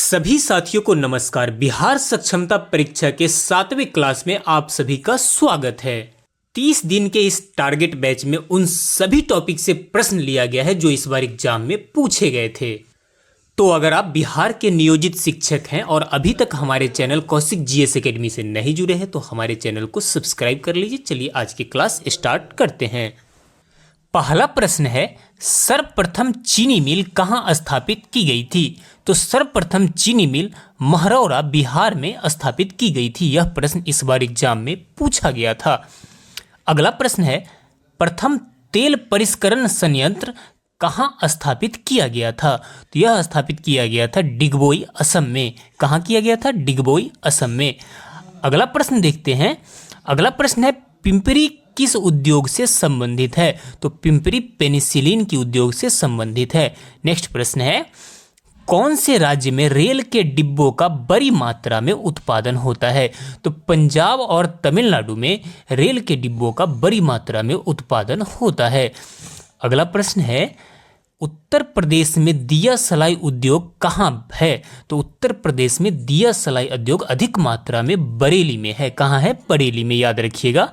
सभी साथियों को नमस्कार। बिहार सक्षमता परीक्षा के 7वें क्लास में आप सभी का स्वागत है। 30 दिन के इस टारगेट बैच में उन सभी टॉपिक से प्रश्न लिया गया है जो इस बार एग्जाम में पूछे गए थे। तो अगर आप बिहार के नियोजित शिक्षक हैं और अभी तक हमारे चैनल कौशिक जीएस एकेडमी से नहीं जुड़े हैं तो हमारे चैनल को सब्सक्राइब कर लीजिए। चलिए आज की क्लास स्टार्ट करते हैं। पहला प्रश्न है, सर्वप्रथम चीनी मिल कहाँ स्थापित की गई थी? तो सर्वप्रथम चीनी मिल महरौरा बिहार में स्थापित की गई थी। यह प्रश्न इस बार एग्जाम में पूछा गया था। अगला प्रश्न है, प्रथम तेल परिष्करण संयंत्र कहाँ स्थापित किया गया था? तो यह स्थापित किया गया था डिगबोई, असम में। कहाँ किया गया था? डिगबोई, असम में। अगला प्रश्न देखते हैं। अगला प्रश्न है, पिंपरी किस उद्योग से संबंधित है? तो पिंपरी पेनिसिलिन की उद्योग से संबंधित है। नेक्स्ट प्रश्न है, कौन से राज्य में रेल के डिब्बों का बड़ी मात्रा में उत्पादन होता है? तो पंजाब और तमिलनाडु में रेल के डिब्बों का बड़ी मात्रा में उत्पादन होता है। अगला प्रश्न है, उत्तर प्रदेश में दिया सलाई उद्योग कहाँ है? तो उत्तर प्रदेश में दिया सलाई उद्योग अधिक मात्रा में बरेली में है। कहाँ है? बरेली में, याद रखिएगा।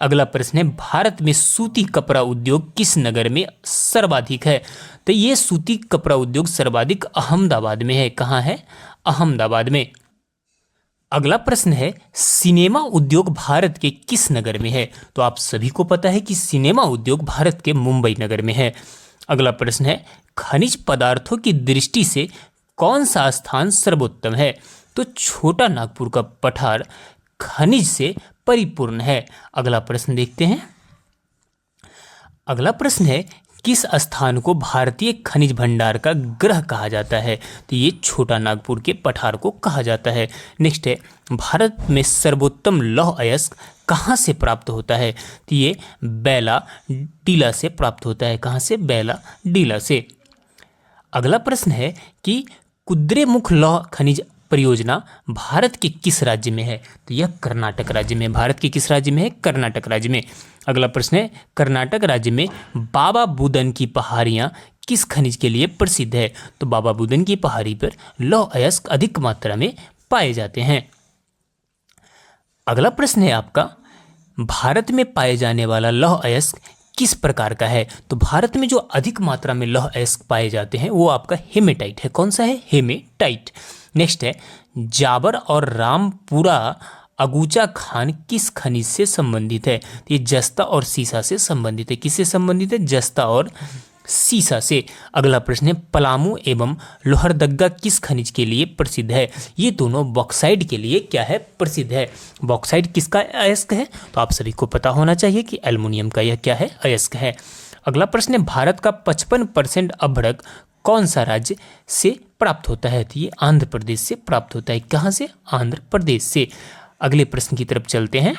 अगला प्रश्न है, भारत में सूती कपड़ा उद्योग किस नगर में सर्वाधिक है? तो ये सूती कपड़ा उद्योग सर्वाधिक अहमदाबाद में है। कहाँ है? अहमदाबाद में। अगला प्रश्न है, सिनेमा उद्योग भारत के किस नगर में है? तो आप सभी को पता है कि सिनेमा उद्योग भारत के मुंबई नगर में है। अगला प्रश्न है, खनिज पदार्थों की दृष्टि से कौन सा स्थान सर्वोत्तम है? तो छोटा नागपुर का पठार खनिज से परिपूर्ण है। अगला प्रश्न देखते हैं। अगला प्रश्न है, किस स्थान को भारतीय खनिज भंडार का गृह कहा जाता है? तो ये छोटा नागपुर के पठार को कहा जाता है। नेक्स्ट है, भारत में सर्वोत्तम लौह अयस्क कहाँ से प्राप्त होता है? तो ये बैला डीला से प्राप्त होता है। कहाँ से? बैला डीला से। अगला प्रश्न है कि कुद्रेमुख लौह खनिज परियोजना भारत के किस राज्य में है? तो यह कर्नाटक राज्य में। भारत के किस राज्य में है? कर्नाटक राज्य में। अगला प्रश्न है, कर्नाटक राज्य में बाबा बुदन की पहाड़ियाँ किस खनिज के लिए प्रसिद्ध है? तो बाबा बुदन की पहाड़ी पर लौह अयस्क अधिक मात्रा में पाए जाते हैं। अगला प्रश्न है आपका, भारत में पाए जाने वाला लौह अयस्क किस प्रकार का है? तो भारत में जो अधिक मात्रा में लौह अयस्क पाए जाते हैं वो आपका हेमेटाइट है। कौन सा है? हेमेटाइट। नेक्स्ट है, जाबर और रामपुरा अगूचा खान किस खनिज से संबंधित है? तो ये जस्ता और सीसा से संबंधित है। किससे संबंधित है? जस्ता और सीसा से। अगला प्रश्न है, पलामू एवं लोहरदग्गा किस खनिज के लिए प्रसिद्ध है? ये दोनों बॉक्साइट के लिए क्या है? प्रसिद्ध है। बॉक्साइट किसका अयस्क है? तो आप सभी को पता होना चाहिए कि एल्युमिनियम का यह क्या है? अयस्क है। अगला प्रश्न है, भारत का 55% अभ्रक कौन सा राज्य से प्राप्त होता है? तो ये आंध्र प्रदेश से प्राप्त होता है। कहाँ से? आंध्र प्रदेश से। अगले प्रश्न की तरफ चलते हैं।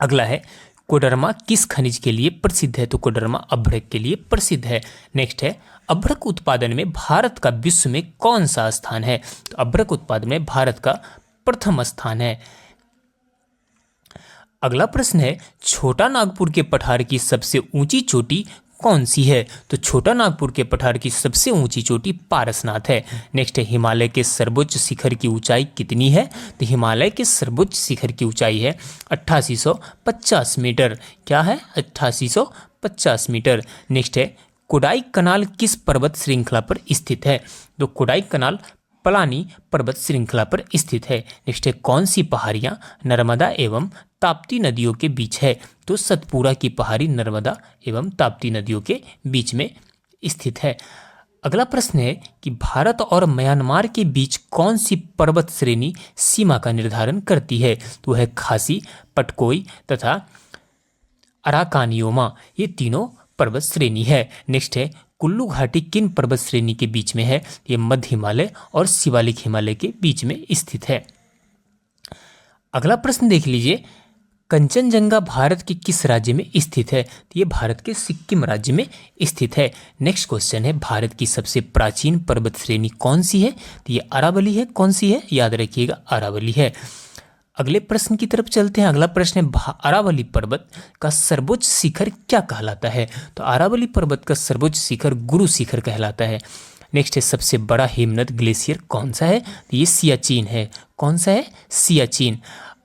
अगला है, कोडरमा किस खनिज के लिए प्रसिद्ध है? तो कोडरमा अभ्रक के लिए प्रसिद्ध है। नेक्स्ट है, अभ्रक उत्पादन में भारत का विश्व में कौन सा स्थान है? तो अभ्रक उत्पादन में भारत का प्रथम स्थान है। अगला प्रश्न है, छोटा नागपुर के पठार की सबसे ऊंची चोटी कौन सी है? तो छोटा नागपुर के पठार की सबसे ऊंची चोटी पारसनाथ है। नेक्स्ट है, हिमालय के सर्वोच्च शिखर की ऊंचाई कितनी है? तो हिमालय के सर्वोच्च शिखर की ऊंचाई है 8850 मीटर। क्या है? 8850 मीटर। नेक्स्ट है, कोडाई कनाल किस पर्वत श्रृंखला पर स्थित है? तो कोडाई कनाल पलानी पर्वत श्रृंखला पर स्थित है। नेक्स्ट है, कौन सी पहाड़ियाँ नर्मदा एवं ताप्ती नदियों के बीच है? तो सतपुरा की पहाड़ी नर्मदा एवं ताप्ती नदियों के बीच में स्थित है। अगला प्रश्न है कि भारत और म्यांमार के बीच कौन सी पर्वत श्रेणी सीमा का निर्धारण करती है? तो है खासी, पटकोई तथा अराकानियोमा। ये तीनों पर्वत श्रेणी है। नेक्स्ट है, कुल्लू घाटी किन पर्वत श्रेणी के बीच में है? ये मध्य हिमालय और शिवालिक हिमालय के बीच में स्थित है। अगला प्रश्न देख लीजिए, कंचनजंगा भारत के किस राज्य में स्थित है? तो ये भारत के सिक्किम राज्य में स्थित है। नेक्स्ट क्वेश्चन है, भारत की सबसे प्राचीन पर्वत श्रेणी कौन सी है? तो ये अरावली है। कौन सी है? याद रखिएगा, अरावली है। अगले प्रश्न की तरफ चलते हैं। अगला प्रश्न है, अरावली पर्वत का सर्वोच्च शिखर क्या कहलाता है? तो अरावली पर्वत का सर्वोच्च शिखर गुरु शिखर कहलाता है। नेक्स्ट है सबसे बड़ा हिमनद ग्लेशियर कौन सा है? तो ये सियाचिन है। कौन सा है? सियाचिन।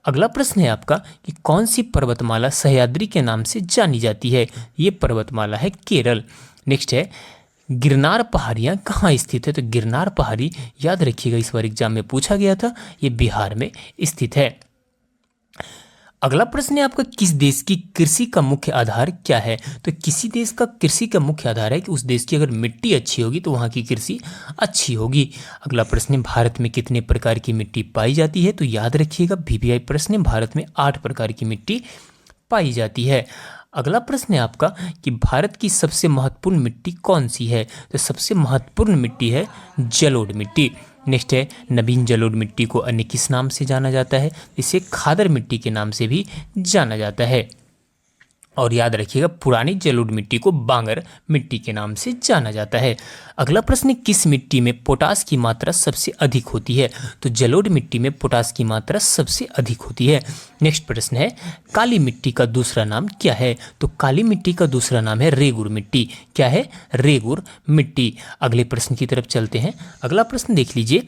अगला प्रश्न है आपका कि कौन सी पर्वतमाला सह्याद्री के नाम से जानी जाती है? ये पर्वतमाला है केरल। नेक्स्ट है गिरनार पहाड़ियाँ कहाँ स्थित है? तो गिरनार पहाड़ी याद रखिएगा इस बार एग्जाम में पूछा गया था, ये बिहार में स्थित है। अगला प्रश्न है आपका किस देश की कृषि का मुख्य आधार क्या है? तो किसी देश का कृषि का मुख्य आधार है कि उस देश की अगर मिट्टी अच्छी होगी तो वहाँ की कृषि अच्छी होगी। अगला प्रश्न है भारत में कितने प्रकार की मिट्टी पाई जाती है? तो याद रखिएगा वीवीआई प्रश्न है, भारत में 8 प्रकार की मिट्टी पाई जाती है। अगला प्रश्न है आपका कि भारत की सबसे महत्वपूर्ण मिट्टी कौन सी है? तो सबसे महत्वपूर्ण मिट्टी है जलोढ़ मिट्टी। नेक्स्ट है नवीन जलोढ़ मिट्टी को अन्य किस नाम से जाना जाता है? इसे खादर मिट्टी के नाम से भी जाना जाता है। और याद रखिएगा पुरानी जलोढ़ मिट्टी को बांगर मिट्टी के नाम से जाना जाता है। अगला प्रश्न किस मिट्टी में पोटास की मात्रा सबसे अधिक होती है? तो जलोढ़ मिट्टी में पोटास की मात्रा सबसे अधिक होती है। नेक्स्ट प्रश्न है काली मिट्टी का दूसरा नाम क्या है? तो काली मिट्टी का दूसरा नाम है रेगुर मिट्टी। क्या है? रेगुर मिट्टी। अगले प्रश्न की तरफ चलते हैं। अगला प्रश्न देख लीजिए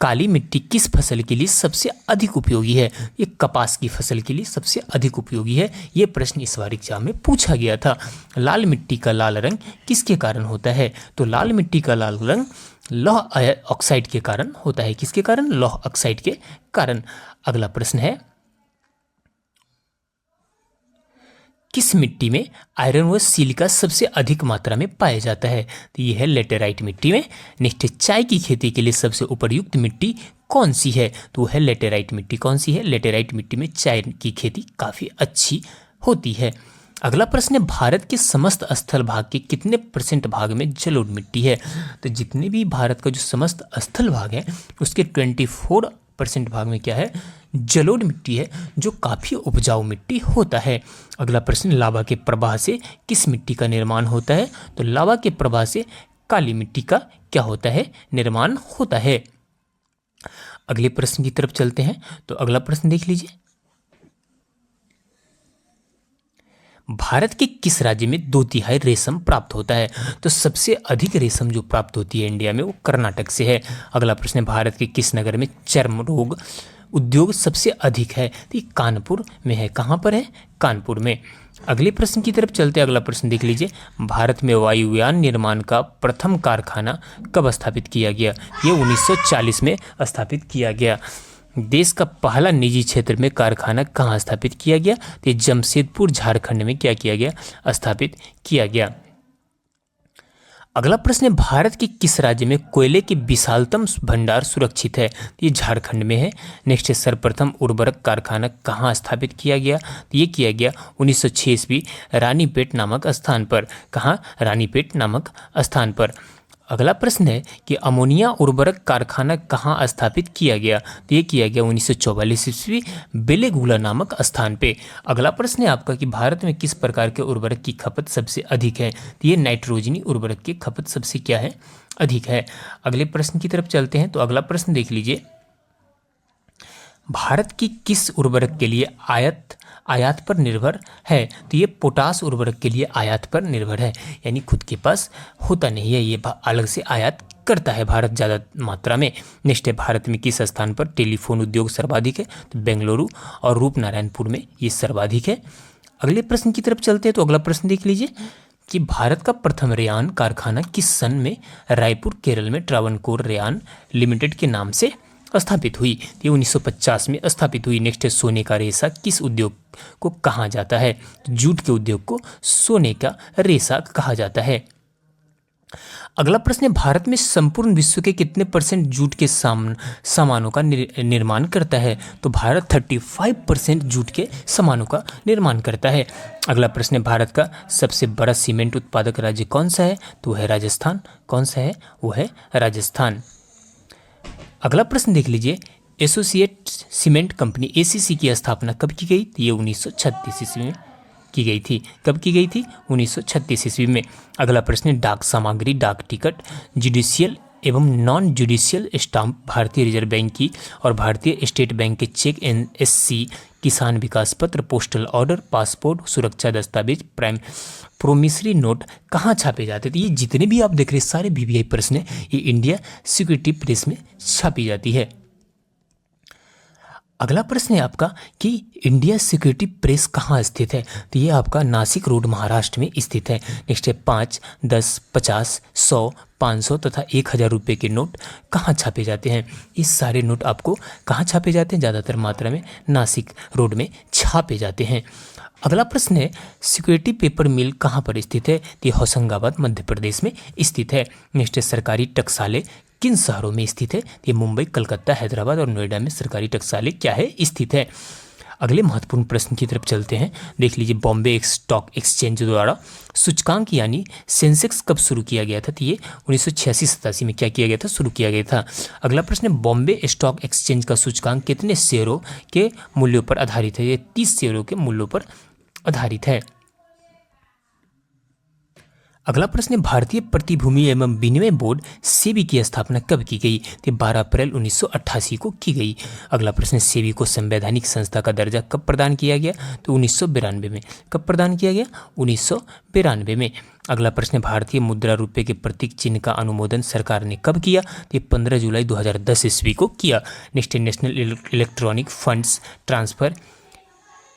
काली मिट्टी किस फसल के लिए सबसे अधिक उपयोगी है? ये कपास की फसल के लिए सबसे अधिक उपयोगी है। ये प्रश्न इस बार एग्जाम में पूछा गया था। लाल मिट्टी का लाल रंग किसके कारण होता है? तो लाल मिट्टी का लाल रंग लौह ऑक्साइड के कारण होता है। किसके कारण? लौह ऑक्साइड के कारण। अगला प्रश्न है किस मिट्टी में आयरन व सिलिका सबसे अधिक मात्रा में पाया जाता है? तो यह है लेटेराइट मिट्टी में। नेक्स्ट चाय की खेती के लिए सबसे उपयुक्त मिट्टी कौन सी है? तो वह है लेटेराइट मिट्टी। कौन सी है? लेटेराइट मिट्टी में चाय की खेती काफ़ी अच्छी होती है। अगला प्रश्न है भारत के समस्त स्थल भाग के कितने % भाग में जलोढ़ मिट्टी है? तो जितने भी भारत का जो समस्त स्थल भाग है उसके 24% भाग में क्या है? जलोढ़ मिट्टी है, जो काफ़ी उपजाऊ मिट्टी होता है। अगला प्रश्न लावा के प्रवाह से किस मिट्टी का निर्माण होता है? तो लावा के प्रवाह से काली मिट्टी का क्या होता है? निर्माण होता है। अगले प्रश्न की तरफ चलते हैं। तो अगला प्रश्न देख लीजिए भारत के किस राज्य में 2/3 रेशम प्राप्त होता है? तो सबसे अधिक रेशम जो प्राप्त होती है इंडिया में वो कर्नाटक से है। अगला प्रश्न है भारत के किस नगर में चर्म रोग उद्योग सबसे अधिक है? तो ये कानपुर में है। कहाँ पर है? कानपुर में। अगले प्रश्न की तरफ चलते हैं। अगला प्रश्न देख लीजिए भारत में वायुयान निर्माण का प्रथम कारखाना कब स्थापित किया गया? ये 1940 में स्थापित किया गया। देश का पहला निजी क्षेत्र में कारखाना कहाँ स्थापित किया गया? तो जमशेदपुर झारखंड में क्या किया गया? स्थापित किया गया। अगला प्रश्न है भारत के किस राज्य में कोयले के विशालतम भंडार सुरक्षित है? ये झारखंड में है। नेक्स्ट है सर्वप्रथम उर्वरक कारखाना कहाँ स्थापित किया गया? तो ये किया गया 1906 ईस्वी रानीपेट नामक स्थान पर। कहाँ? रानीपेट नामक स्थान पर। अगला प्रश्न है कि अमोनिया उर्वरक कारखाना कहाँ स्थापित किया गया? तो ये किया गया 1944 ईस्वी बेलेगुला नामक स्थान पे। अगला प्रश्न है आपका कि भारत में किस प्रकार के उर्वरक की खपत सबसे अधिक है? तो ये नाइट्रोजनी उर्वरक की खपत सबसे क्या है? अधिक है। अगले प्रश्न की तरफ चलते हैं। तो अगला प्रश्न देख लीजिए भारत की किस उर्वरक के लिए आयात पर निर्भर है? तो ये पोटास उर्वरक के लिए आयात पर निर्भर है, यानी खुद के पास होता नहीं है, ये अलग से आयात करता है भारत ज़्यादा मात्रा में। नेक्स्ट है भारत में किस स्थान पर टेलीफोन उद्योग सर्वाधिक है? तो बेंगलुरु और रूपनारायणपुर में ये सर्वाधिक है। अगले प्रश्न की तरफ चलते हैं। तो अगला प्रश्न देख लीजिए कि भारत का प्रथम रेयान कारखाना किस सन में रायपुर केरल में ट्रावनकोर रेयान लिमिटेड के नाम से स्थापित हुई? ये 1950 में स्थापित हुई। नेक्स्ट है सोने का रेशा किस उद्योग को कहा जाता है? जूट के उद्योग को सोने का रेशा कहा जाता है। अगला प्रश्न है भारत में संपूर्ण विश्व के कितने % जूट के सामानों का निर्माण करता है? तो भारत 35% जूट के सामानों का निर्माण करता है। अगला प्रश्न है भारत का सबसे बड़ा सीमेंट उत्पादक राज्य कौन सा है? तो वह है राजस्थान। कौन सा है? वो है राजस्थान। अगला प्रश्न देख लीजिए एसोसिएट सीमेंट कंपनी एसीसी की स्थापना कब की गई? ये 1936 ईस्वी में की गई थी। कब की गई थी? 1936 ईस्वी में। अगला प्रश्न डाक सामग्री, डाक टिकट, जुडिशियल एवं नॉन जुडिशियल स्टाम्प भारतीय रिजर्व बैंक की और भारतीय स्टेट बैंक के चेक एनएससी, किसान विकास पत्र, पोस्टल ऑर्डर, पासपोर्ट, सुरक्षा दस्तावेज, प्रोमिसरी नोट कहाँ छापे जाते थे। ये जितने भी आप देख रहे सारे वीवीआई प्रश्न है, ये इंडिया सिक्योरिटी प्रेस में छापी जाती है। अगला प्रश्न है आपका कि इंडिया सिक्योरिटी प्रेस कहाँ स्थित है, तो ये आपका नासिक रोड महाराष्ट्र में स्थित है। नेक्स्ट है 5, 10, 50, 100, 500 तथा 1000 रुपये के नोट कहाँ छापे जाते हैं। ये सारे नोट आपको कहाँ छापे जाते हैं, ज़्यादातर मात्रा में नासिक रोड में छापे जाते हैं। अगला प्रश्न है सिक्योरिटी पेपर मिल कहाँ पर स्थित है, तो ये होशंगाबाद मध्य प्रदेश में स्थित है। नेक्स्ट है सरकारी टकसालें किन शहरों में स्थित है, ये मुंबई, कलकत्ता, हैदराबाद और नोएडा में सरकारी टकसालें क्या है स्थित है। अगले महत्वपूर्ण प्रश्न की तरफ चलते हैं। देख लीजिए बॉम्बे स्टॉक एक्सचेंज द्वारा सूचकांक यानी सेंसेक्स कब शुरू किया गया था, तो ये 1986-87 में क्या किया गया था, शुरू किया गया था। अगला प्रश्न है बॉम्बे स्टॉक एक्सचेंज का सूचकांक कितने शेयरों के मूल्यों पर आधारित है, ये 30 शेयरों के मूल्यों पर आधारित है। अगला प्रश्न है भारतीय प्रतिभूति एवं विनिमय बोर्ड सेबी की स्थापना कब की गई, तो 12 अप्रैल 1988 को की गई। अगला प्रश्न है सेबी को संवैधानिक संस्था का दर्जा कब प्रदान किया गया, तो 1992 में। कब प्रदान किया गया, 1992 में। अगला प्रश्न है भारतीय मुद्रा रुपये के प्रतीक चिन्ह का अनुमोदन सरकार ने कब किया, तो ये 15 जुलाई 2010 ईस्वी को किया। नेक्स्ट है national electronic funds transfer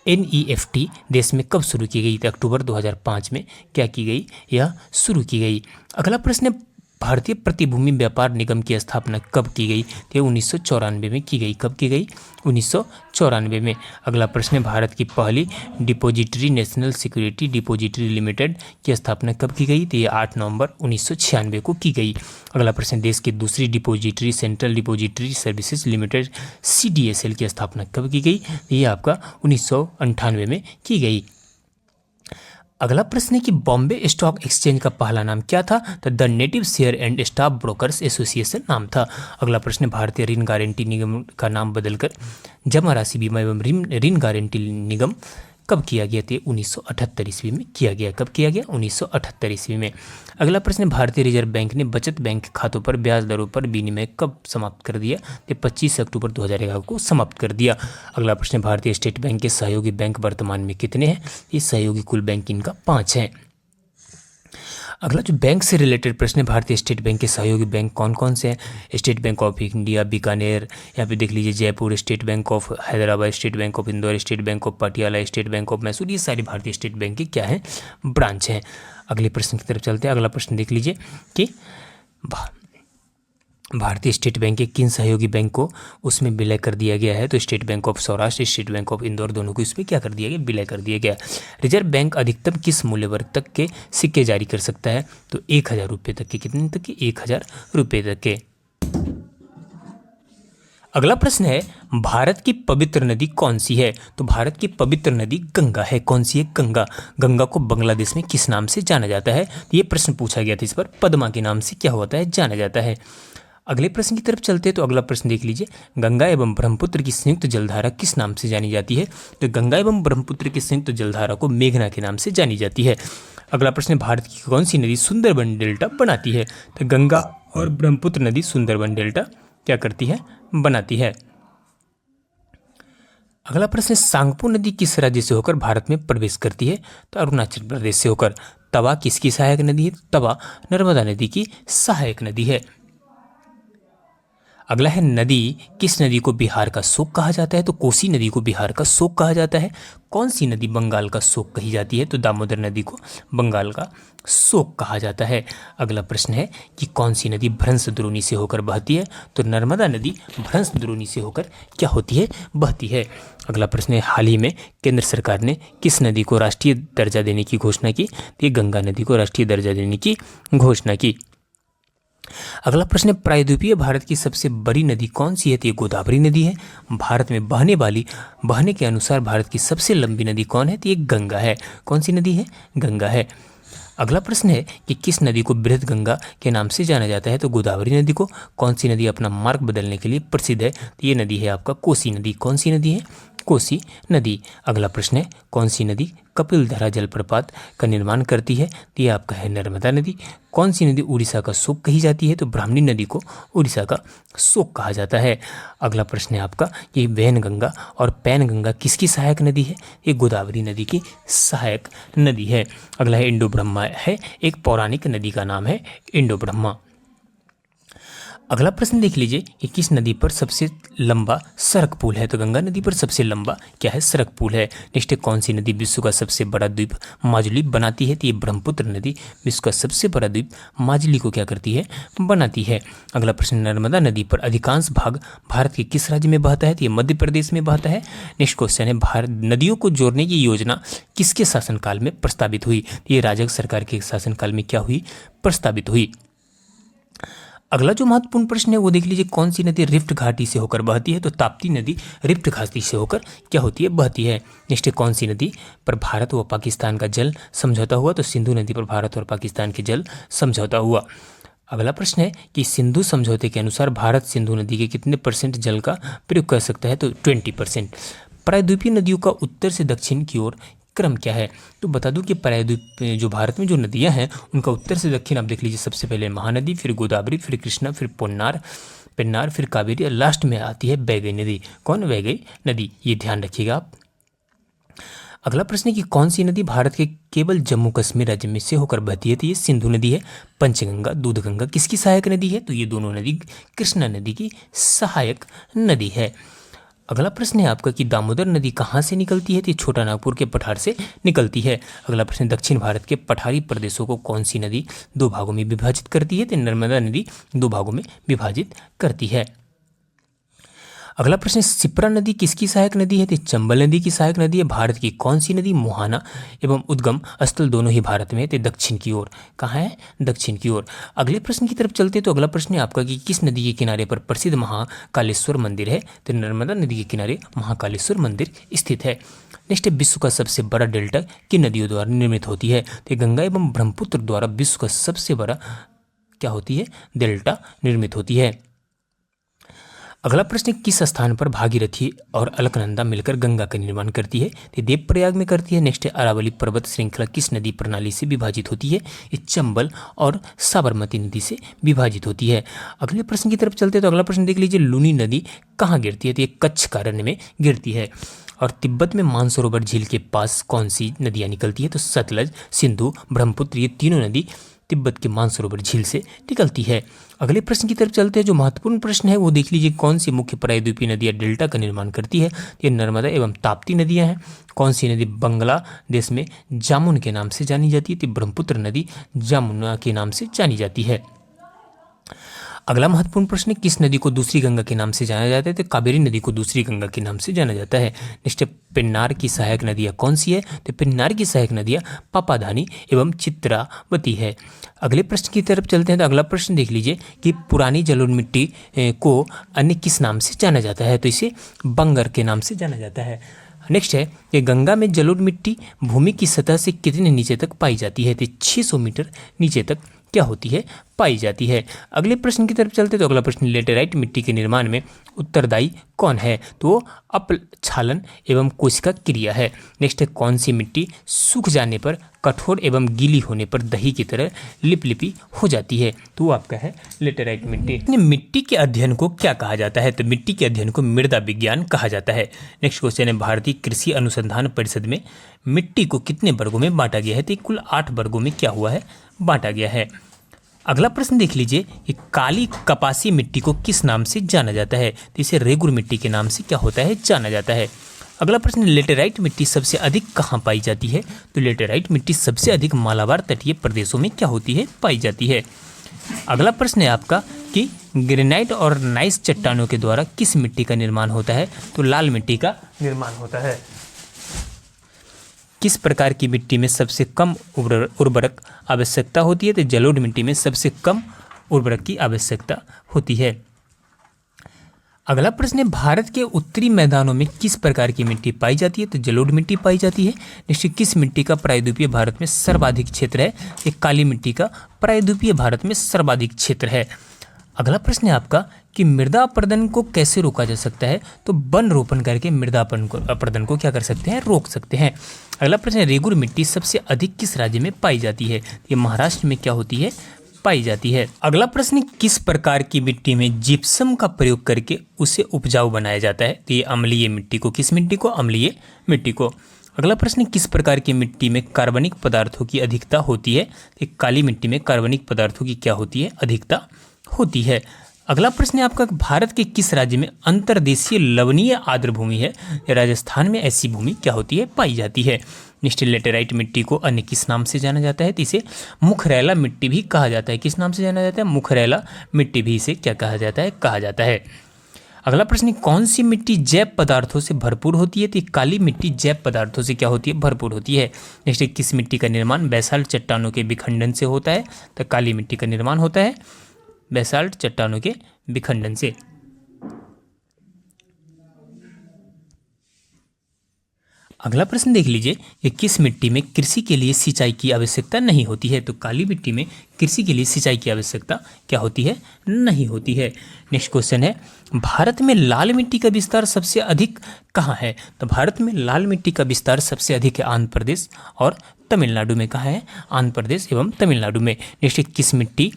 NEFT देश में कब शुरू की गई, तो अक्टूबर 2005 में क्या की गई, यह शुरू की गई। अगला प्रश्न है भारतीय प्रतिभूति व्यापार निगम की स्थापना कब की गई, तो 1994 में की गई। कब की गई, 1994 में। अगला प्रश्न है भारत की पहली depository national security depository limited की स्थापना कब की गई, तो ये 8 नवंबर 1996 को की गई। अगला प्रश्न देश की दूसरी depository central depository services limited CDSL की स्थापना कब की गई, ये आपका 1998 में की गई। अगला प्रश्न है कि बॉम्बे स्टॉक एक्सचेंज का पहला नाम क्या था, तो the native share and stock brokers association नाम था। अगला प्रश्न भारतीय ऋण गारंटी निगम का नाम बदलकर जमा राशि बीमा एवं ऋण गारंटी निगम कब किया गया, तो 1978 ईस्वी में किया गया। कब किया गया, 1978 ईस्वी में। अगला प्रश्न भारतीय रिजर्व बैंक ने बचत बैंक खातों पर ब्याज दरों पर विनिमय कब समाप्त कर दिया, तो 25 अक्टूबर 2011 को समाप्त कर दिया। अगला प्रश्न भारतीय स्टेट बैंक के सहयोगी बैंक वर्तमान में कितने हैं, ये सहयोगी कुल बैंक इनका 5 है। अगला जो बैंक से रिलेटेड प्रश्न है भारतीय स्टेट बैंक के सहयोगी बैंक कौन कौन से हैं, state bank of India Bikaner, यहाँ पे देख लीजिए Jaipur, state bank of Hyderabad, state bank of Indore, state bank of Patiala, state bank of Mysore, ये सारी भारतीय स्टेट बैंक के क्या हैं, ब्रांच हैं। अगले प्रश्न की तरफ चलते हैं। अगला प्रश्न देख लीजिए कि भारतीय स्टेट बैंक के किन सहयोगी बैंक को उसमें विलय कर दिया गया है, तो state bank of Saurashtra, state bank of Indore, दोनों को इसमें क्या कर दिया गया, विलय कर दिया गया। रिजर्व बैंक अधिकतम किस मूल्य वर्ग तक के सिक्के जारी कर सकता है, तो 1000 रुपये तक के, कितने तक के, 1000 रुपये तक के। अगला प्रश्न है भारत की पवित्र नदी कौन सी है, तो भारत की पवित्र नदी गंगा है। कौन सी है, गंगा। गंगा को बांग्लादेश में किस नाम से जाना जाता है, ये प्रश्न पूछा गया था, इस पर पद्मा के नाम से क्या होता है, जाना जाता है। अगले प्रश्न की तरफ चलते हैं। तो अगला प्रश्न देख लीजिए गंगा एवं ब्रह्मपुत्र की संयुक्त जलधारा किस नाम से जानी जाती है, तो गंगा एवं ब्रह्मपुत्र की संयुक्त जलधारा को मेघना के नाम से जानी जाती है। अगला प्रश्न भारत की कौन सी नदी सुंदरबन डेल्टा बनाती है, तो गंगा और ब्रह्मपुत्र नदी सुंदरबन डेल्टा क्या करती है, बनाती है। अगला प्रश्न सांगपो नदी किस राज्य से होकर भारत में प्रवेश करती है, तो अरुणाचल प्रदेश से होकर। तवा किसकी सहायक नदी है, तवा नर्मदा नदी की सहायक नदी है। अगला है नदी किस नदी को बिहार का शोक कहा जाता है, तो कोसी नदी को बिहार का शोक कहा जाता है। कौन सी नदी बंगाल का शोक कही जाती है, तो दामोदर नदी को बंगाल का शोक कहा जाता है। अगला प्रश्न है कि कौन सी नदी भ्रंश द्रोणी से होकर बहती है, तो नर्मदा नदी भ्रंश द्रोणी से होकर क्या होती है, बहती है। अगला प्रश्न है हाल ही में केंद्र सरकार ने किस नदी को राष्ट्रीय दर्जा देने की घोषणा की, तो ये गंगा नदी को राष्ट्रीय दर्जा देने की घोषणा की। अगला प्रश्न है प्रायद्वीपीय भारत की सबसे बड़ी नदी कौन सी है, तो ये गोदावरी नदी है। भारत में बहने के अनुसार भारत की सबसे लंबी नदी कौन है, तो ये गंगा है। कौन सी नदी है, गंगा है। अगला प्रश्न है कि किस नदी को बृहद गंगा के नाम से जाना जाता है, तो गोदावरी नदी को। कौन सी नदी अपना मार्ग बदलने के लिए प्रसिद्ध है, तो ये नदी है आपका कोसी नदी। कौन सी नदी है, कोसी नदी। अगला प्रश्न है, कौन सी नदी कपिलधारा जलप्रपात का निर्माण करती है? तो ये आपका है नर्मदा नदी। कौन सी नदी उड़ीसा का शोक कही जाती है? तो ब्राह्मणी नदी को उड़ीसा का शोक कहा जाता है। अगला प्रश्न है आपका, ये वैनगंगा और पैनगंगा किसकी सहायक नदी है? ये गोदावरी नदी की सहायक नदी है। अगला है इंडो ब्रह्मा है, एक पौराणिक नदी का नाम है इंडो ब्रह्मा। अगला प्रश्न देख लीजिए कि किस नदी पर सबसे लंबा सड़क पुल है? तो गंगा नदी पर सबसे लंबा क्या है? सड़क पुल है। नेक्स्ट है, कौन सी नदी विश्व का सबसे बड़ा द्वीप माजुली बनाती है? तो ये ब्रह्मपुत्र नदी विश्व का सबसे बड़ा द्वीप माजुली को क्या करती है? बनाती है। अगला प्रश्न, नर्मदा नदी पर अधिकांश भाग भारत के किस राज्य में बहता है? तो ये मध्य प्रदेश में बहता है। नेक्स्ट क्वेश्चन है, भारत नदियों को जोड़ने की योजना किसके शासनकाल में प्रस्तावित हुई? तो ये राजग सरकार के शासनकाल में क्या हुई? प्रस्तावित हुई। अगला जो महत्वपूर्ण प्रश्न है वो देख लीजिए, कौन सी नदी रिफ्ट घाटी से होकर बहती है? तो ताप्ती नदी रिफ्ट घाटी से होकर क्या होती है? बहती है। नेक्स्ट है, कौन सी नदी पर भारत व पाकिस्तान का जल समझौता हुआ? तो सिंधु नदी पर भारत और पाकिस्तान के जल समझौता हुआ। अगला प्रश्न है कि सिंधु समझौते के अनुसार भारत सिंधु नदी के कितने % जल का प्रयोग कर सकता है? तो 20%। प्रायद्वीपीय नदियों का उत्तर से दक्षिण की ओर क्रम क्या है? तो बता दूं कि प्रायद्वीप जो भारत में जो नदियां हैं उनका उत्तर से दक्षिण आप देख लीजिए, सबसे पहले महानदी, फिर गोदावरी, फिर कृष्णा, फिर पेन्नार, फिर कावेरी और लास्ट में आती है वैगई नदी। कौन? वैगई नदी, ये ध्यान रखिएगा आप। अगला प्रश्न है कि कौन सी नदी भारत के केवल जम्मू कश्मीर राज्य में से होकर बहती है? तो ये सिंधु नदी है। पंचगंगा, दूधगंगा किसकी सहायक नदी है? तो ये दोनों नदी कृष्णा नदी की सहायक नदी है। अगला प्रश्न है आपका कि दामोदर नदी कहाँ से निकलती है? तो छोटा नागपुर के पठार से निकलती है। अगला प्रश्न, दक्षिण भारत के पठारी प्रदेशों को कौन सी नदी 2 भागों में विभाजित करती है? तो नर्मदा नदी 2 भागों में विभाजित करती है। अगला प्रश्न, शिप्रा नदी किसकी सहायक नदी है? तो चंबल नदी की सहायक नदी है। भारत की कौन सी नदी मुहाना एवं उद्गम स्थल दोनों ही भारत में है? तो दक्षिण की ओर। कहाँ है? दक्षिण की ओर। अगले प्रश्न की तरफ चलते तो अगला प्रश्न है आपका कि किस नदी के किनारे पर प्रसिद्ध महाकालेश्वर मंदिर है? तो नर्मदा नदी के किनारे महाकालेश्वर मंदिर स्थित है। नेक्स्ट है, विश्व का सबसे बड़ा डेल्टा किन नदियों द्वारा निर्मित होती है? तो गंगा एवं ब्रह्मपुत्र द्वारा विश्व का सबसे बड़ा क्या होती है? डेल्टा निर्मित होती है। अगला प्रश्न, किस स्थान पर भागीरथी और अलकनंदा मिलकर गंगा का निर्माण करती है? तो देवप्रयाग में करती है। नेक्स्ट है, अरावली पर्वत श्रृंखला किस नदी प्रणाली से विभाजित होती है? ये चंबल और साबरमती नदी से विभाजित होती है। अगले प्रश्न की तरफ चलते तो अगला प्रश्न देख लीजिए, लूनी नदी कहाँ गिरती है? तो ये कच्छ का रण में गिरती है। और तिब्बत में मानसरोवर झील के पास कौन सी नदियाँ निकलती है? तो सतलज, सिंधु, ब्रह्मपुत्र, ये तीनों नदी तिब्बत के मानसरोवर झील से निकलती है। अगले प्रश्न की तरफ चलते हैं। जो महत्वपूर्ण प्रश्न है वो देख लीजिए, कौन सी मुख्य प्रायद्वीपीय नदियाँ डेल्टा का निर्माण करती है? ये नर्मदा एवं ताप्ती नदियाँ हैं। कौन सी नदी बांग्लादेश में जामुन के नाम से जानी जाती है? तो ब्रह्मपुत्र नदी जामुना के नाम से जानी जाती है। अगला महत्वपूर्ण प्रश्न है, किस नदी को दूसरी गंगा के नाम से जाना जाता है? तो कावेरी नदी को दूसरी गंगा के नाम से जाना जाता है। नेक्स्ट, पेन्नार की सहायक नदियाँ कौन सी है? तो पेन्नार की सहायक नदियाँ पापाधानी एवं चित्रावती है। अगले प्रश्न की तरफ चलते हैं। तो अगला प्रश्न देख लीजिए कि पुरानी जलोढ़ मिट्टी को अन्य किस नाम से जाना जाता है? तो इसे बंगर के नाम से जाना जाता है। नेक्स्ट है कि गंगा में जलोढ़ मिट्टी भूमि की सतह से कितने नीचे तक पाई जाती है? तो 600 मीटर नीचे तक क्या होती है? पाई जाती है। अगले प्रश्न की तरफ चलते तो अगला प्रश्न, लेटेराइट मिट्टी के निर्माण में उत्तरदायी कौन है? तो अपक्षालन एवं कोशिका क्रिया है। नेक्स्ट है, कौन सी मिट्टी सूख जाने पर कठोर एवं गीली होने पर दही की तरह लिपलिपी हो जाती है? तो आपका है लेटेराइट मिट्टी। मिट्टी के अध्ययन को क्या कहा जाता है? तो मिट्टी के अध्ययन को मृदा विज्ञान कहा जाता है। नेक्स्ट क्वेश्चन है, भारतीय कृषि अनुसंधान परिषद में मिट्टी को कितने वर्गों में बांटा गया है? तो कुल 8 वर्गों में क्या हुआ है? बांटा गया है। अगला प्रश्न देख लीजिए कि काली कपासी मिट्टी को किस नाम से जाना जाता है? तो इसे रेगुर मिट्टी के नाम से क्या होता है? जाना जाता है। अगला प्रश्न, लेटेराइट मिट्टी सबसे अधिक कहाँ पाई जाती है? तो लेटेराइट मिट्टी सबसे अधिक मालाबार तटीय प्रदेशों में क्या होती है? पाई जाती है। अगला प्रश्न है आपका कि ग्रेनाइट और नाइस चट्टानों के द्वारा किस मिट्टी का निर्माण होता है? तो लाल मिट्टी का निर्माण होता है। किस प्रकार की मिट्टी में सबसे कम उर्वरक आवश्यकता होती है? तो जलोढ़ मिट्टी में सबसे कम उर्वरक की आवश्यकता होती है। अगला प्रश्न है, भारत के उत्तरी मैदानों में किस प्रकार की मिट्टी पाई जाती है? तो जलोढ़ मिट्टी पाई जाती है। निश्चित किस मिट्टी का प्रायद्वीपीय भारत में सर्वाधिक क्षेत्र है? ये काली मिट्टी का प्रायद्वीपीय भारत में सर्वाधिक क्षेत्र है। अगला प्रश्न है आपका कि मृदा अपरदन को कैसे रोका जा सकता है। तो वन रोपण करके मृदा अपरदन को क्या कर सकते हैं, रोक सकते हैं। अगला प्रश्न है रेगुर मिट्टी सबसे अधिक किस राज्य में पाई जाती है। ये महाराष्ट्र में क्या होती है, पाई जाती है। अगला प्रश्न, किस प्रकार की मिट्टी में जिप्सम का प्रयोग करके उसे उपजाऊ बनाया जाता है। तो ये अम्लीय मिट्टी को, किस मिट्टी को, अम्लीय मिट्टी को। अगला प्रश्न, किस प्रकार की मिट्टी में कार्बनिक पदार्थों की अधिकता होती है। तो काली मिट्टी में कार्बनिक पदार्थों की क्या होती है, अधिकता होती है। अगला प्रश्न है आपका, भारत के किस राज्य में अंतर्देशीय लवणीय आर्द्र भूमि है। राजस्थान में ऐसी भूमि क्या होती है, पाई जाती है। नेक्स्ट, लेटेराइट मिट्टी को अन्य किस नाम से जाना जाता है। तो इसे मुखरैला मिट्टी भी कहा जाता है। किस नाम से जाना जाता है, मुखरैला मिट्टी भी इसे क्या कहा जाता है, कहा जाता है। अगला प्रश्न, कौन सी मिट्टी जैव पदार्थों से भरपूर होती है। तो काली मिट्टी जैव पदार्थों से क्या होती है, भरपूर होती है। नेक्स्ट, किस मिट्टी का निर्माण बेसाल्ट चट्टानों के विखंडन से होता है। तो काली मिट्टी का निर्माण होता है बेसाल्ट चट्टानों के विखंडन से। अगला प्रश्न देख लीजिए कि किस मिट्टी में कृषि के लिए सिंचाई की आवश्यकता नहीं होती है। तो काली मिट्टी में कृषि के लिए सिंचाई की आवश्यकता क्या होती है, नहीं होती है। नेक्स्ट क्वेश्चन है, भारत में लाल मिट्टी का विस्तार सबसे अधिक कहाँ है। तो भारत में लाल मिट्टी का विस्तार सबसे अधिक है आंध्र प्रदेश और तमिलनाडु में। कहाँ है, आंध्र प्रदेश एवं तमिलनाडु में। नेक्स्ट, किस मिट्टी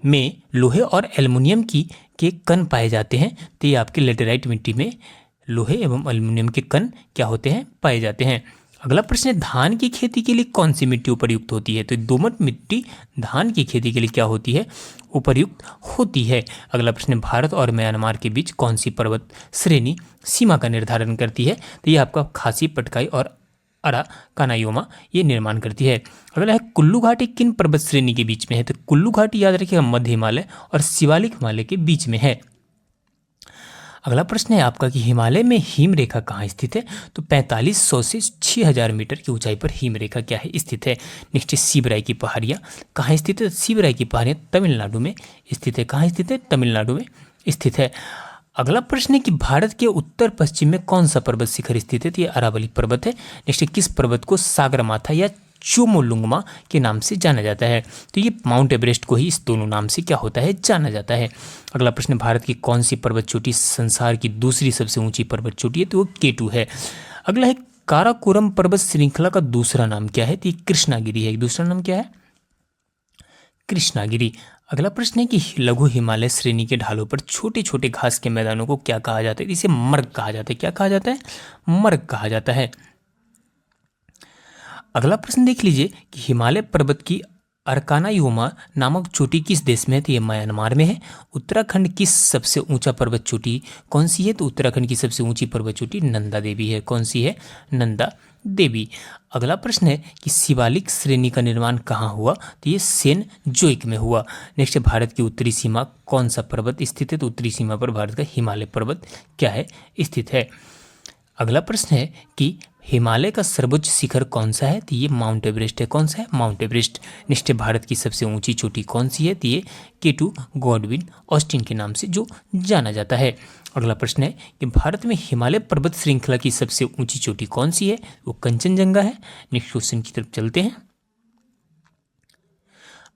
में लोहे और एल्युमिनियम के कण पाए जाते हैं। तो ये आपके लेटेराइट मिट्टी में लोहे एवं एल्युमिनियम के कण क्या होते हैं, पाए जाते हैं। अगला प्रश्न है, धान की खेती के लिए कौन सी मिट्टी उपयुक्त होती है। तो दोमट मिट्टी धान की खेती के लिए क्या होती है, उपयुक्त होती है। अगला प्रश्न है, भारत और म्यांमार के बीच कौन सी पर्वत श्रेणी सीमा का निर्धारण करती है। तो ये आपका खासी, पटकाई और अराकानायोमा ये निर्माण करती है। अगला है, कुल्लू घाटी किन पर्वत श्रेणी के बीच में है। तो कुल्लू घाटी याद रखिएगा मध्य हिमालय और शिवालिक हिमालय के बीच में है। अगला प्रश्न है आपका कि हिमालय में हिम रेखा कहाँ स्थित है। तो 4500 से 6000 मीटर की ऊंचाई पर हिम रेखा क्या है, स्थित है। नेक्स्ट, शिवराई की पहाड़ियाँ कहाँ स्थित है। शिवराई की पहाड़ियाँ तमिलनाडु में स्थित है। कहाँ स्थित है, तमिलनाडु में स्थित है। अगला प्रश्न है कि भारत के उत्तर पश्चिम में कौन सा पर्वत शिखर स्थित है। तो ये अरावली पर्वत है। नेक्स्ट, किस पर्वत को सागरमाथा या चोमोलुंगमा के नाम से जाना जाता है। तो ये माउंट एवरेस्ट को ही इस दोनों नाम से क्या होता है, जाना जाता है। अगला प्रश्न, भारत की कौन सी पर्वत चोटी संसार की दूसरी सबसे ऊंची पर्वत चोटी है। तो वो केटू है। अगला है, काराकोरम पर्वत श्रृंखला का दूसरा नाम क्या है। तो ये कृष्णागिरी है। दूसरा नाम क्या है, कृष्णागिरी। अगला प्रश्न है कि लघु हिमालय श्रेणी के ढालों पर छोटे छोटे घास के मैदानों को क्या कहा जाता है। इसे मर्ग कहा जाता है। क्या कहा जाता है, मर्ग कहा जाता है। अगला प्रश्न देख लीजिए कि हिमालय पर्वत की अरकानायोमा नामक चोटी किस देश में है। तो ये म्यांमार में है। उत्तराखंड की सबसे ऊंचा पर्वत चोटी कौन सी है। तो उत्तराखंड की सबसे ऊंची पर्वत चोटी नंदा देवी है। कौन सी है, नंदा देवी। अगला प्रश्न है कि शिवालिक श्रेणी का निर्माण कहाँ हुआ। तो ये सेनजोइक में हुआ। नेक्स्ट, भारत की उत्तरी सीमा कौन सा पर्वत स्थित है। तो उत्तरी सीमा पर भारत का हिमालय पर्वत क्या है, स्थित है। अगला प्रश्न है कि हिमालय का सर्वोच्च शिखर कौन सा है। तो ये माउंट एवरेस्ट है। कौन सा है, माउंट एवरेस्ट। नेक्स्ट, भारत की सबसे ऊंची चोटी कौन सी है। तो ये केटू गॉडविन ऑस्टिन के नाम से जो जाना जाता है। अगला प्रश्न है कि भारत में हिमालय पर्वत श्रृंखला की सबसे ऊंची चोटी कौन सी है। वो कंचनजंगा है। नेक्स्ट क्वेश्चन की तरफ चलते हैं।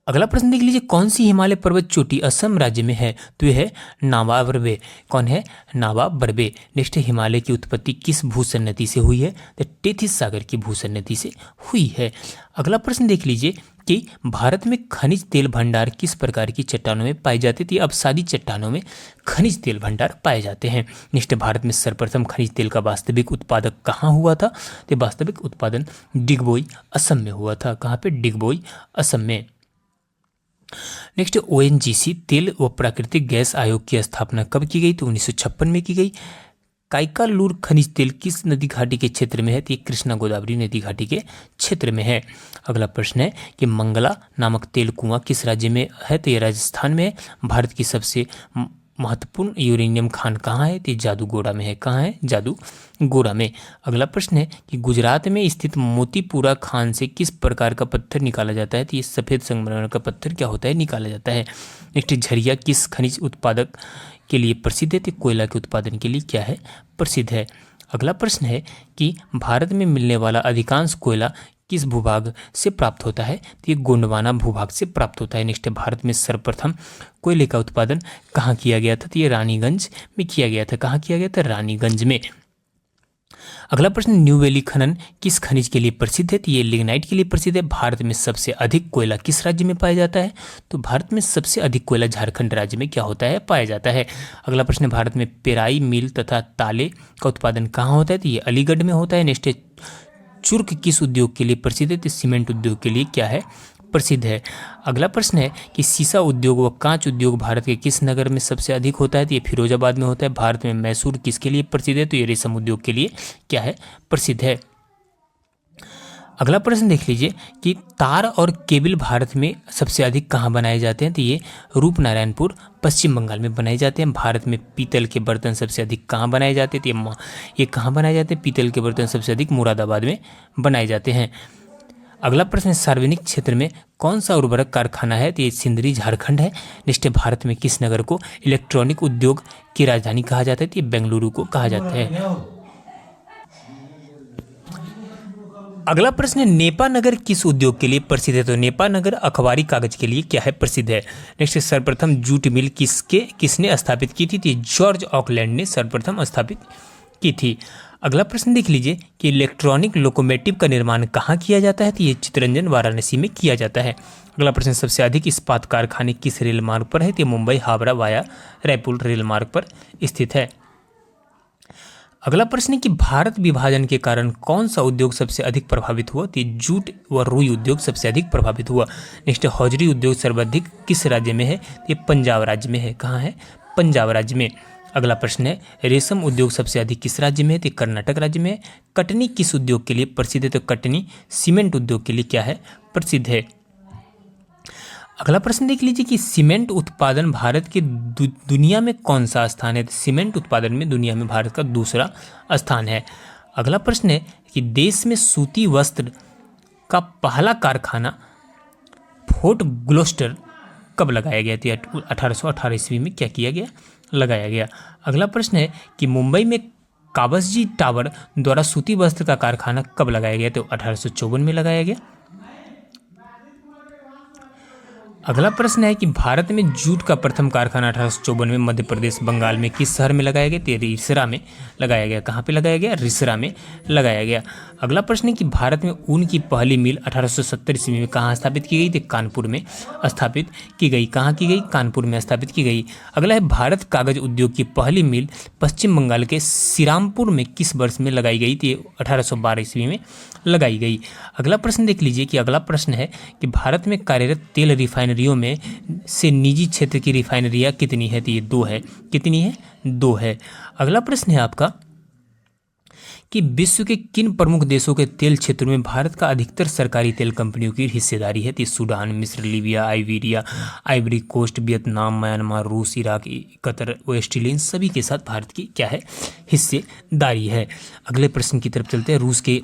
अगला प्रश्न देख लीजिए, कौन सी हिमालय पर्वत चोटी असम राज्य में है। तो यह है नावा बर्वे। कौन है, नावा बर्वे। नेक्स्ट, हिमालय की उत्पत्ति किस भूसन्नति से हुई है। तो टेथिस सागर की भूसन्नति से हुई है। अगला प्रश्न देख लीजिए कि भारत में खनिज तेल भंडार किस प्रकार की चट्टानों में पाए जाते थे। अवसादी चट्टानों में खनिज तेल भंडार पाए जाते हैं। नेक्स्ट, भारत में सर्वप्रथम खनिज तेल का वास्तविक उत्पादक कहाँ हुआ था। तो वास्तविक उत्पादन डिगबोई असम में हुआ था। कहाँ पे, डिगबोई असम में। नेक्स्ट, ओएनजीसी तेल व प्राकृतिक गैस आयोग की स्थापना कब की गई। तो 1956 में की गई। काइकालूर खनिज तेल किस नदी घाटी के क्षेत्र में है। तो ये कृष्णा गोदावरी नदी घाटी के क्षेत्र में है। अगला प्रश्न है कि मंगला नामक तेल कुआं किस राज्य में है। तो ये राजस्थान में है। भारत की सबसे महत्वपूर्ण यूरेनियम खान कहाँ है। तो जादूगोड़ा में है। कहाँ है, जादूगोड़ा में। अगला प्रश्न है कि गुजरात में स्थित मोतीपुरा खान से किस प्रकार का पत्थर निकाला जाता है। तो ये सफ़ेद संगमरमर का पत्थर क्या होता है, निकाला जाता है। नेक्स्ट, झरिया किस खनिज उत्पादक के लिए प्रसिद्ध है। तो कोयला के उत्पादन के लिए क्या है, प्रसिद्ध है। अगला प्रश्न है कि भारत में मिलने वाला अधिकांश कोयला किस भूभाग से प्राप्त होता है? तो ये गोंडवाना भूभाग से प्राप्त होता है। नेक्स्ट है, भारत में सर्वप्रथम कोयले का उत्पादन कहाँ किया गया था? तो ये रानीगंज में किया गया था। कहाँ किया गया था? रानीगंज में। अगला प्रश्न, न्यू वैली खनन किस खनिज के लिए प्रसिद्ध है? तो ये लिग्नाइट के लिए प्रसिद्ध है। भारत में सबसे अधिक कोयला किस राज्य में पाया जाता है? तो भारत में सबसे अधिक कोयला झारखंड राज्य में क्या होता है? पाया जाता है। अगला प्रश्न, भारत में पेराई मिल तथा ताले का उत्पादन कहाँ होता है? तो ये अलीगढ़ में होता है। नेक्स्ट है, चुर्क किस उद्योग के लिए प्रसिद्ध है? तो सीमेंट उद्योग के लिए क्या है? प्रसिद्ध है। अगला प्रश्न है कि सीसा उद्योग व कांच उद्योग भारत के किस नगर में सबसे अधिक होता है? तो ये फिरोजाबाद में होता है। भारत में मैसूर किसके लिए प्रसिद्ध है? तो ये रेशम उद्योग के लिए क्या है? प्रसिद्ध है। अगला प्रश्न देख लीजिए कि तार और केबल भारत में सबसे अधिक कहाँ बनाए जाते हैं? तो ये रूपनारायणपुर पश्चिम बंगाल में बनाए जाते हैं। भारत में पीतल के बर्तन सबसे अधिक कहाँ बनाए जाते हैं? तो ये कहाँ बनाए जाते हैं? पीतल के बर्तन सबसे अधिक मुरादाबाद में बनाए जाते हैं। अगला प्रश्न, सार्वजनिक क्षेत्र में कौन सा उर्वरक कारखाना है? तो ये सिंदरी झारखंड है। नेक्स्ट, भारत में किस नगर को इलेक्ट्रॉनिक उद्योग की राजधानी कहा जाता है? तो ये बेंगलुरु को कहा जाता है। अगला प्रश्न, नेपा नगर किस उद्योग के लिए प्रसिद्ध है? तो नेपा नगर अखबारी कागज के लिए क्या है? प्रसिद्ध है। नेक्स्ट, सर्वप्रथम जूट मिल किसने स्थापित की थी? तो जॉर्ज ऑकलैंड ने सर्वप्रथम स्थापित की थी। अगला प्रश्न देख लीजिए कि इलेक्ट्रॉनिक लोकोमोटिव का निर्माण कहाँ किया जाता है? तो ये चित्तरंजन वाराणसी में किया जाता है। अगला प्रश्न, सबसे अधिक इस्पात कारखाने किस रेल मार्ग पर है? तो मुंबई हावड़ा वाया रायपुर रेल मार्ग पर स्थित है। अगला प्रश्न है कि भारत विभाजन के कारण कौन सा उद्योग सबसे अधिक प्रभावित हुआ? तो जूट व रुई उद्योग सबसे अधिक प्रभावित हुआ। नेक्स्ट, हौजरी उद्योग सर्वाधिक किस राज्य में है? तो ये पंजाब राज्य में है। कहाँ है? पंजाब राज्य में। अगला प्रश्न है, रेशम उद्योग सबसे अधिक किस राज्य में है? तो कर्नाटक राज्य में है। कटनी किस उद्योग के लिए प्रसिद्ध है? तो कटनी सीमेंट उद्योग के लिए क्या है? प्रसिद्ध है। अगला प्रश्न देख लीजिए कि सीमेंट उत्पादन भारत के दुनिया में कौन सा स्थान है? तो सीमेंट उत्पादन में दुनिया में भारत का दूसरा स्थान है। अगला प्रश्न है कि देश में सूती वस्त्र का पहला कारखाना फोर्ट ग्लोस्टर कब लगाया गया? तो 1818 ईस्वी में क्या किया गया? लगाया गया। अगला प्रश्न है कि मुंबई में काबसजी टावर द्वारा सूती वस्त्र का कारखाना कब लगाया गया? तो 1854 में लगाया गया। अगला प्रश्न है कि भारत में जूट का प्रथम कारखाना 1854 में मध्य प्रदेश बंगाल में किस शहर में लगाया गया? तो रिसरा में लगाया गया। कहाँ पे लगाया गया? रिसरा में लगाया गया। अगला प्रश्न है कि भारत में ऊन की पहली मिल 1870 ईस्वी में कहाँ स्थापित की गई? तो कानपुर में स्थापित की गई। कहाँ की गई? कानपुर में स्थापित की गई। अगला है, भारत कागज उद्योग की पहली मिल पश्चिम बंगाल के श्रीरामपुर में किस वर्ष में लगाई गई? तो 1812 ईस्वी में लगाई गई। अगला प्रश्न देख लीजिए कि अगला प्रश्न है कि भारत में कार्यरत तेल रिफाइनरियों में से निजी क्षेत्र की रिफाइनरियाँ कितनी है? तो ये 2 है। कितनी है? 2 है। अगला प्रश्न है आपका कि विश्व के किन प्रमुख देशों के तेल क्षेत्रों में भारत का अधिकतर सरकारी तेल कंपनियों की हिस्सेदारी है? तो सूडान, मिस्र, Libya, Iberia, Ivory Coast, Vietnam, Myanmar, रूस, इराक, कतर, ऑस्ट्रेलिया, इन सभी के साथ भारत की क्या है? हिस्सेदारी है। अगले प्रश्न की तरफ चलते हैं। रूस के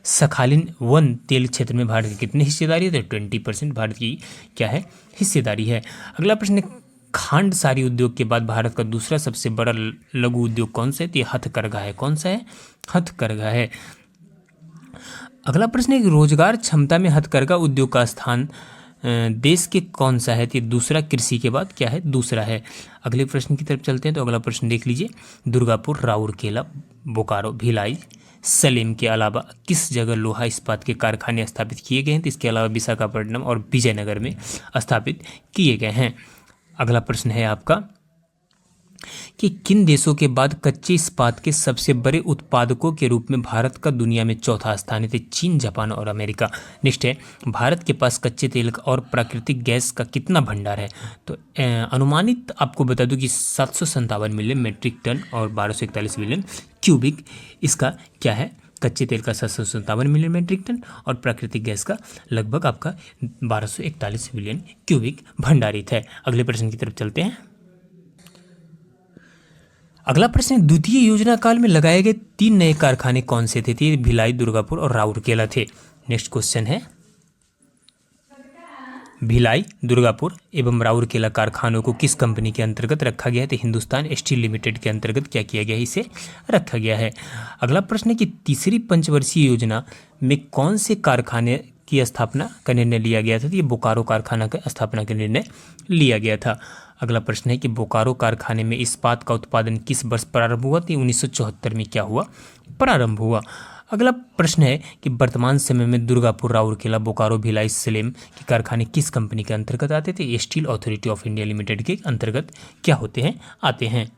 सखालिन 1 तेल क्षेत्र में भारत की कितनी हिस्सेदारी है? तो 20% भारत की क्या है? हिस्सेदारी है। अगला प्रश्न, खांड सारी उद्योग के बाद भारत का दूसरा सबसे बड़ा लघु उद्योग कौन सा है? तो ये हथकरघा है। कौन सा है? हथकरघा है। अगला प्रश्न है कि रोजगार क्षमता में हथकरघा उद्योग का स्थान देश के कौन सा है? तो दूसरा, कृषि के बाद क्या है? दूसरा है। अगले प्रश्न की तरफ चलते हैं। तो अगला प्रश्न देख लीजिए, दुर्गापुर, राउरकेला, बोकारो, भिलाई, सलेम के अलावा किस जगह लोहा इस्पात के कारखाने स्थापित किए गए हैं? तो इसके अलावा विशाखापट्टनम और विजयनगर में स्थापित किए गए हैं। अगला प्रश्न है आपका कि किन देशों के बाद कच्चे इस्पात के सबसे बड़े उत्पादकों के रूप में भारत का दुनिया में चौथा स्थान है? तो चीन, जापान और अमेरिका। नेक्स्ट है, भारत के पास कच्चे तेल और प्राकृतिक गैस का कितना भंडार है? तो अनुमानित आपको बता दूं कि 757 मिलियन मेट्रिक टन और 1241 मिलियन क्यूबिक इसका क्या है? कच्चे तेल का 757 मिलियन मेट्रिक टन और प्राकृतिक गैस का लगभग आपका 1241 मिलियन क्यूबिक भंडारित है। अगले प्रश्न की तरफ चलते हैं। अगला प्रश्न, द्वितीय योजना काल में लगाए गए 3 नए कारखाने कौन से थे? भिलाई, दुर्गापुर और राउरकेला थे। नेक्स्ट क्वेश्चन है भिलाई, दुर्गापुर एवं राउरकेला कारखानों को किस कंपनी के अंतर्गत रखा गया है? तो हिंदुस्तान स्टील लिमिटेड के अंतर्गत क्या किया गया है? इसे रखा गया है। अगला प्रश्न है कि तीसरी पंचवर्षीय योजना में कौन से कारखाने की स्थापना का निर्णय लिया गया था? तो ये बोकारो कारखाना का स्थापना का निर्णय लिया गया था। अगला प्रश्न है कि बोकारो कारखाने में इस्पात का उत्पादन किस वर्ष प्रारंभ हुआ? तो 1974 में क्या हुआ? प्रारंभ हुआ। अगला प्रश्न है कि वर्तमान समय में दुर्गापुर, राउरकेला, बोकारो, भिलाई, सलेम के कारखाने किस कंपनी के अंतर्गत आते थे? Steel authority of India limited के अंतर्गत क्या होते हैं? आते हैं।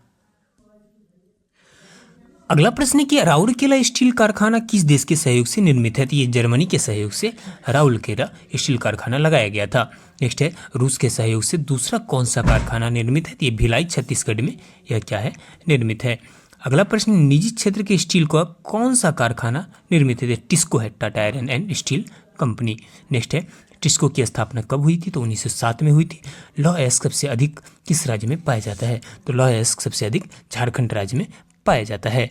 अगला प्रश्न है कि राउरकेला स्टील कारखाना किस देश के सहयोग से निर्मित है? तो ये जर्मनी के सहयोग से राउरकेला स्टील कारखाना लगाया गया था। नेक्स्ट है, रूस के सहयोग से दूसरा कौन सा कारखाना निर्मित है? तो ये भिलाई छत्तीसगढ़ में यह क्या है? निर्मित है। अगला प्रश्न, निजी क्षेत्र के स्टील का कौन सा कारखाना निर्मित है? टिस्को है, Tata iron and steel company. Next है, टिस्को की स्थापना कब हुई थी? तो 1907 में हुई थी। लौह अयस्क सबसे अधिक किस राज्य में पाया जाता है? तो लौह अयस्क सबसे अधिक झारखंड राज्य में पाया जाता है।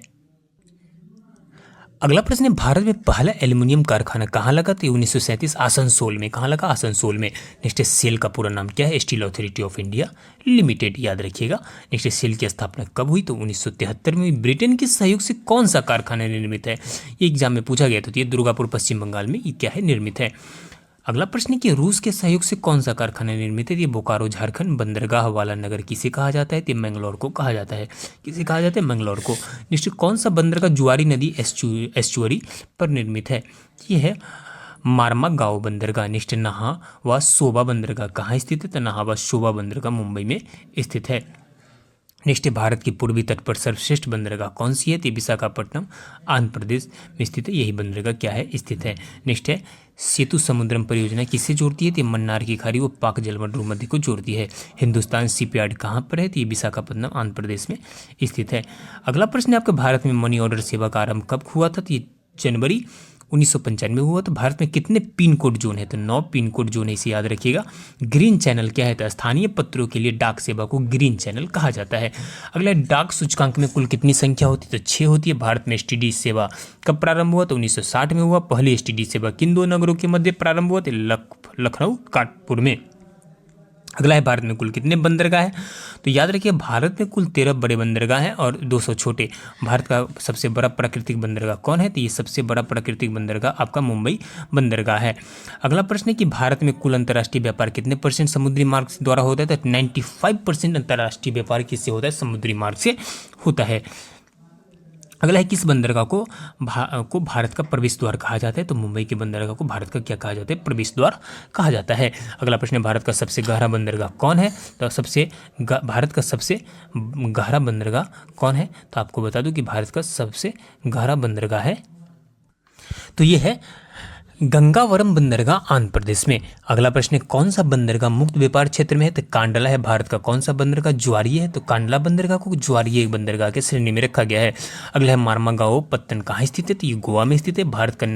अगला प्रश्न है, भारत में पहला एल्युमिनियम कारखाना कहाँ लगा? तो 1937 आसनसोल में। कहाँ लगा? आसनसोल में। नेक्स्ट है, सेल का पूरा नाम क्या है? Steel authority of India limited, याद रखिएगा। नेक्स्ट है, सेल की स्थापना कब हुई? तो 1973 में। ब्रिटेन के सहयोग से कौन सा कारखाना निर्मित है? ये एग्जाम में पूछा गया था। तो ये दुर्गापुर पश्चिम बंगाल में ये क्या है? निर्मित है। अगला प्रश्न है कि रूस के सहयोग से कौन सा कारखाना निर्मित है? ये बोकारो झारखंड। बंदरगाह वाला नगर किसे कहा जाता है? तो मंगलौर को कहा जाता है। किसे कहा जाता है? मंगलौर को। निश्चित कौन सा बंदरगाह जुआरी नदी एस्चुअरी पर निर्मित है? ये है मारमा गांव बंदरगाह। नेक्स्ट नहा व शोभा बंदरगाह कहाँ स्थित है? तो नहा व शोभा बंदरगाह मुंबई में स्थित है। नेक्स्ट है, भारत के पूर्वी तट पर सर्वश्रेष्ठ बंदरगाह कौन सी है? तो विशाखापट्टनम आंध्र प्रदेश में स्थित है। यही बंदरगाह क्या है? स्थित है। नेक्स्ट है, सेतु समुद्रम परियोजना किसे जोड़ती है? तो मन्नार की खाड़ी व पाक जलमंडल मध्य को जोड़ती है। हिंदुस्तान शिपयार्ड कहाँ पर है? तो ये विशाखापट्टनम आंध्र प्रदेश में स्थित है। अगला प्रश्न है आपके, भारत में मनी ऑर्डर सेवा का आरंभ कब हुआ था? तो ये जनवरी 1995 हुआ। तो भारत में कितने पिन कोड जोन है? तो 9 पिन कोड जोन है, इसे याद रखिएगा। ग्रीन चैनल क्या है? तो स्थानीय पत्रों के लिए डाक सेवा को ग्रीन चैनल कहा जाता है। अगला, डाक सूचकांक में कुल कितनी संख्या होती है? तो 6 होती है। भारत में एसटीडी सेवा कब प्रारंभ हुआ? तो 1960 में हुआ। पहली एसटीडी सेवा किन दो नगरों के मध्य प्रारंभ हुआ? तो लखनऊ कानपुर में। अगला है, भारत में कुल कितने बंदरगाह हैं? तो याद रखिए, भारत में कुल 13 बड़े बंदरगाह हैं और 200 छोटे। भारत का सबसे बड़ा प्राकृतिक बंदरगाह कौन है? तो ये सबसे बड़ा प्राकृतिक बंदरगाह आपका मुंबई बंदरगाह है। अगला प्रश्न है कि भारत में कुल अंतर्राष्ट्रीय व्यापार कितने % समुद्री मार्ग से द्वारा होता है? तो 95% अंतर्राष्ट्रीय व्यापार किससे होता है? समुद्री मार्ग से होता है। अगला है, किस बंदरगाह को भारत का प्रवेश द्वार कहा जाता है? तो मुंबई के बंदरगाह को भारत का क्या कहा जाता है? प्रवेश द्वार कहा जाता है। अगला प्रश्न है, भारत का सबसे गहरा बंदरगाह कौन है? तो भारत का सबसे गहरा बंदरगाह कौन है? तो आपको बता दूं कि भारत का सबसे गहरा बंदरगाह है, तो ये है गंगावरम बंदरगाह आंध्र प्रदेश में। अगला प्रश्न है, कौन सा बंदरगाह मुक्त व्यापार क्षेत्र में है? तो कांडला है। भारत का कौन सा बंदरगाह ज्वारीय है? तो कांडला बंदरगाह को ज्वारीय बंदरगाह के श्रेणी में रखा गया है। अगला है, मारमागाओ पत्तन कहाँ स्थित है? तो ये गोवा में स्थित है। भारत का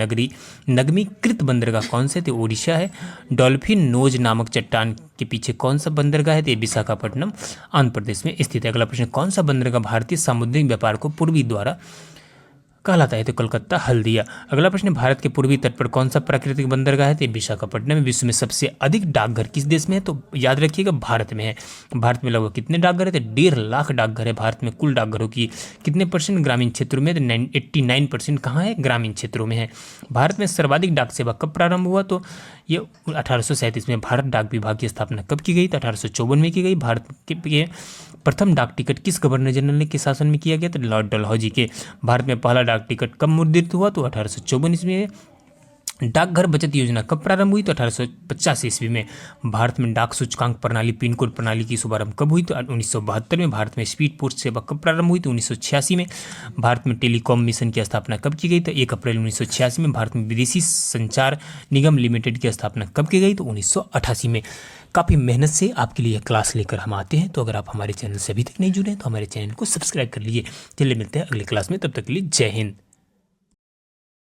नगमीकृत बंदरगाह कौन से? तो ओडिशा है। डॉल्फिन नोज नामक चट्टान के पीछे कौन सा बंदरगाह है? तो ये विशाखापट्टनम आंध्र प्रदेश में स्थित है। अगला प्रश्न, कौन सा बंदरगाह भारतीय सामुद्रिक व्यापार को पूर्वी द्वारा कहलाता है? तो कलकत्ता हल्दिया। अगला प्रश्न, भारत के पूर्वी तट पर कौन सा प्राकृतिक बंदरगाह है? तो विशाखापट्टनम। विश्व में सबसे अधिक डाकघर किस देश में है? तो याद रखिएगा, भारत में है। भारत में लगभग कितने डाकघर है? तो 1.5 लाख डाकघर है। भारत में कुल डाकघरों की कितने % ग्रामीण क्षेत्रों में? तो 89% कहाँ है? ग्रामीण क्षेत्रों में है। भारत में सर्वाधिक डाक सेवा कब प्रारंभ हुआ? तो ये 1837 में। भारत डाक विभाग की स्थापना कब की गई? तो 1854 में की गई। भारत के प्रथम डाक टिकट किस गवर्नर जनरल के शासन में किया गया? तो लॉर्ड डलहौजी के। भारत में पहला डाक टिकट कब मुद्रित हुआ? तो 1854 ईस्वी में। डाकघर बचत योजना कब प्रारंभ हुई? तो 1850 ईस्वी में। भारत में डाक सूचकांक प्रणाली पिन कोड प्रणाली की शुभारंभ कब हुई? तो 1972 में। भारत में स्पीड पोस्ट सेवा कब प्रारंभ हुई? तो 1986 में। भारत में टेलीकॉम मिशन की स्थापना कब की गई? तो 1 अप्रैल 1986 में। भारत में विदेशी संचार निगम लिमिटेड की स्थापना कब की गई? तो 1988 में। काफ़ी मेहनत से आपके लिए क्लास लेकर हम आते हैं, तो अगर आप हमारे चैनल से अभी तक नहीं जुड़े हैं तो हमारे चैनल को सब्सक्राइब कर लीजिए। चलिए मिलते हैं अगली क्लास में, तब तक के लिए जय हिंद।